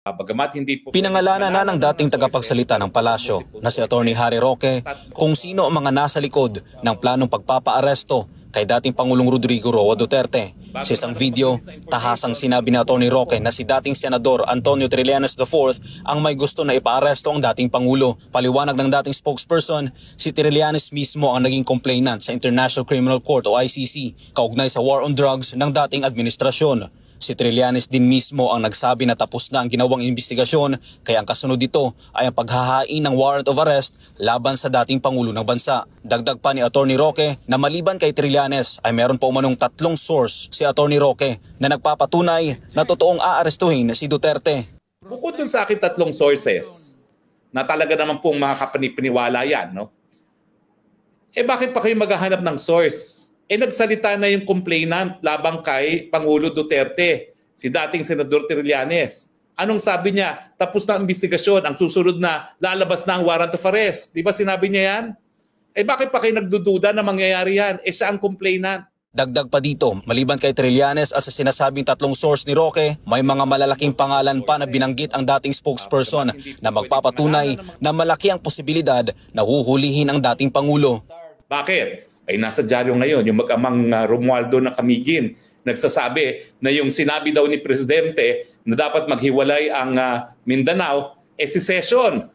Bagamat hindi po pinangalanan na ng dating tagapagsalita ng palasyo na si Atty. Harry Roque kung sino ang mga nasa likod ng planong pagpapaaresto kay dating Pangulong Rodrigo Roa Duterte. Sa isang video, tahasang sinabi ni Atty. Roque na si dating Senador Antonio Trillanes IV ang may gusto na ipaaresto ang dating Pangulo. Paliwanag ng dating spokesperson, si Trillanes mismo ang naging complainant sa International Criminal Court o ICC kaugnay sa war on drugs ng dating administrasyon. Si Trillanes din mismo ang nagsabi na tapos na ang ginawang investigasyon kaya ang kasunod dito ay ang paghahain ng warrant of arrest laban sa dating Pangulo ng bansa. Dagdag pa ni Atty. Roque na maliban kay Trillanes ay meron pa umanong 3 source si Atty. Roque na nagpapatunay na totoong aarestuhin si Duterte. Bukod dun sa akin 3 sources na talaga naman pong mga kapanipaniwala yan, no? Bakit pa kayo maghahanap ng source? Nagsalita na yung complainant labang kay Pangulo Duterte, si dating Senador Trillanes. Anong sabi niya? Tapos na ang investigasyon, ang susunod na lalabas na ang warrant of arrest. Di ba sinabi niya yan? Bakit pa kayo nagdududa na mangyayari yan? Siya ang complainant. Dagdag pa dito, maliban kay Trillanes at sa sinasabing 3 source ni Roque, may mga malalaking pangalan pa na binanggit ang dating spokesperson na magpapatunay na malaki ang posibilidad na huhulihin ang dating Pangulo. Bakit? Nasa dyaryo ngayon, yung mag-amang Romualdo na Camiguin, nagsasabi na yung sinabi daw ni Presidente na dapat maghiwalay ang Mindanao, secession.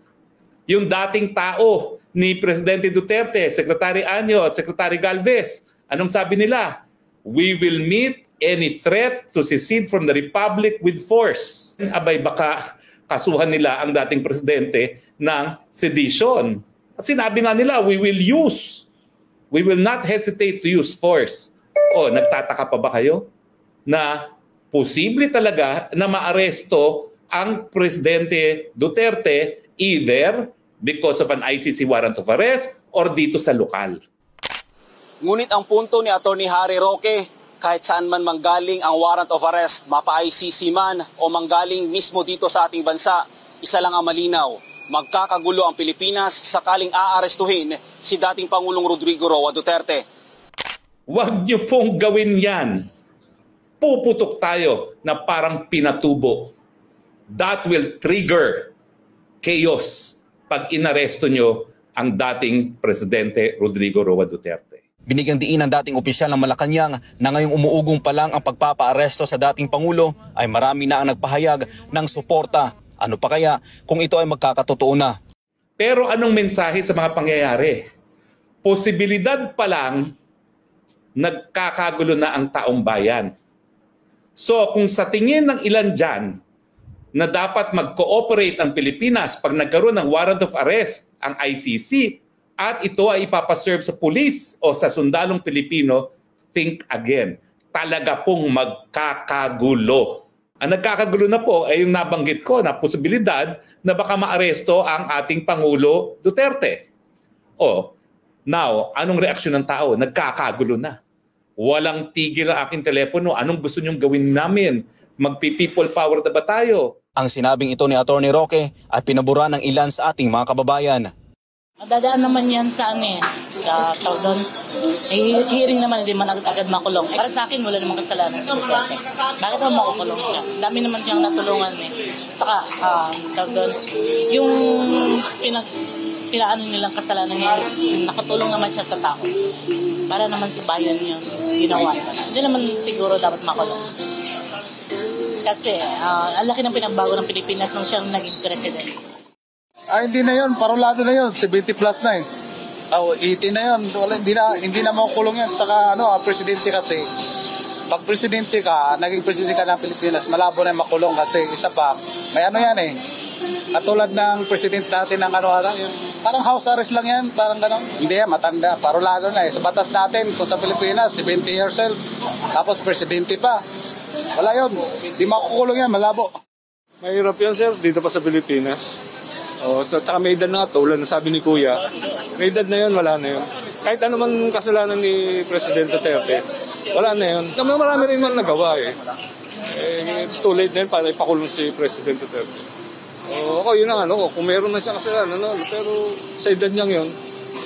Yung dating tao ni Presidente Duterte, Secretary Anyo at Secretary Galvez, anong sabi nila? We will meet any threat to secede from the Republic with force. Baka kasuhan nila ang dating Presidente ng sedition. At sinabi nga nila, we will not hesitate to use force. Nagtataka pa ba kayo na posible talaga na maaresto ang Presidente Duterte either because of an ICC warrant of arrest or dito sa lokal? Ngunit ang punto ni Atty. Harry Roque, kahit saan man manggaling ang warrant of arrest, mapa-ICC man o manggaling mismo dito sa ating bansa, isa lang ang malinaw. Magkakagulo ang Pilipinas sakaling aarestuhin si dating Pangulong Rodrigo Roa Duterte. Huwag niyo pong gawin yan. Puputok tayo na parang pinatubo. That will trigger chaos pag inaresto niyo ang dating Presidente Rodrigo Roa Duterte. Binigyang diin ng dating opisyal ng Malacanang na ngayong umuugong pa lang ang pagpapaaresto sa dating Pangulo ay marami na ang nagpahayag ng suporta. Ano pa kaya kung ito ay magkakatotoo na? Pero anong mensahe sa mga pangyayari? Posibilidad pa lang nagkakagulo na ang taong bayan. So kung sa tingin ng ilan dyan na dapat mag-cooperate ang Pilipinas pag nagkaroon ng warrant of arrest ang ICC at ito ay ipapaserve sa pulis o sa sundalong Pilipino, think again. Talaga pong magkakagulo. Ang nagkakagulo na po ay yung nabanggit ko na posibilidad na baka maaresto ang ating Pangulo Duterte. Now, anong reaksyon ng tao? Nagkakagulo na. Walang tigil ang aking telepono. Anong gusto niyong gawin namin? Magpi-people power na ba tayo? Ang sinabing ito ni Atty. Roque ay pinabura ng ilan sa ating mga kababayan. Dadaan naman yan sa doon. Hearing naman, hindi man agad makulong. Para sa akin, wala namang kasalanan si Duterte. Bakit naman makukulong siya? Dami naman siyang natulungan Saka, doon, yung pinaano nilang kasalanan niya is nakatulong naman siya sa tao. Para naman sa bayan niya, ginawa. Hindi naman siguro dapat makulong. Kasi, ang laki ng pinagbago ng Pilipinas nung siyang naging president. Hindi na yun, parolado na yun, 70 plus na 80 na yun, hindi na makukulong yan. Saka presidente kasi, pag presidente ka, naging presidente ka ng Pilipinas, malabo na makulong kasi isa pa, may yan katulad ng presidente natin ng parang house arrest lang yan, parang gano'n. Hindi yan, matanda, parolado na Sa batas natin, kung sa Pilipinas, 70 years old, tapos presidente pa. Wala yun, hindi makukulong yan, malabo. Mahirap yan sir, dito pa sa Pilipinas. Tsaka may edad na tulad na sabi ni Kuya, may edad na yun, wala na yun. Kahit ano man kasalanan ni President Duterte, wala na yun. Marami rin man nagawa it's too late na yun para ipakulong si President Duterte. Yun ang kung meron na siya kasalanan, pero sa edad niyang yun,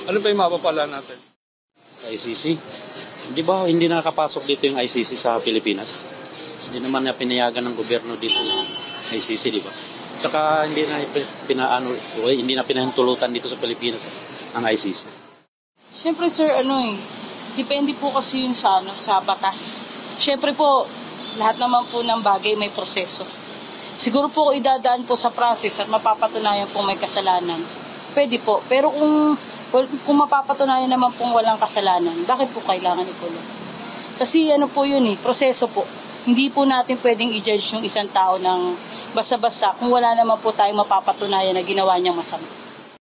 ano pa yung mapapala natin? Sa ICC? Hindi nakapasok dito yung ICC sa Pilipinas? Hindi naman na pinayagan ng gobyerno dito ICC, di ba? Tsaka hindi na pinahintulutan dito sa Pilipinas ang ICC. Siyempre sir, depende po kasi yun sa batas. Siyempre po, lahat naman po ng bagay may proseso. Siguro po idadaan po sa process at mapapatunayan po may kasalanan. Pwede po. Pero kung mapapatunayan naman pong walang kasalanan, bakit po kailangan ikulong? Kasi po yun proseso po. Hindi po natin pwedeng i-judge yung isang tao ng basta-basta kung wala naman po tayong mapapatunayan na ginawa niyang masama.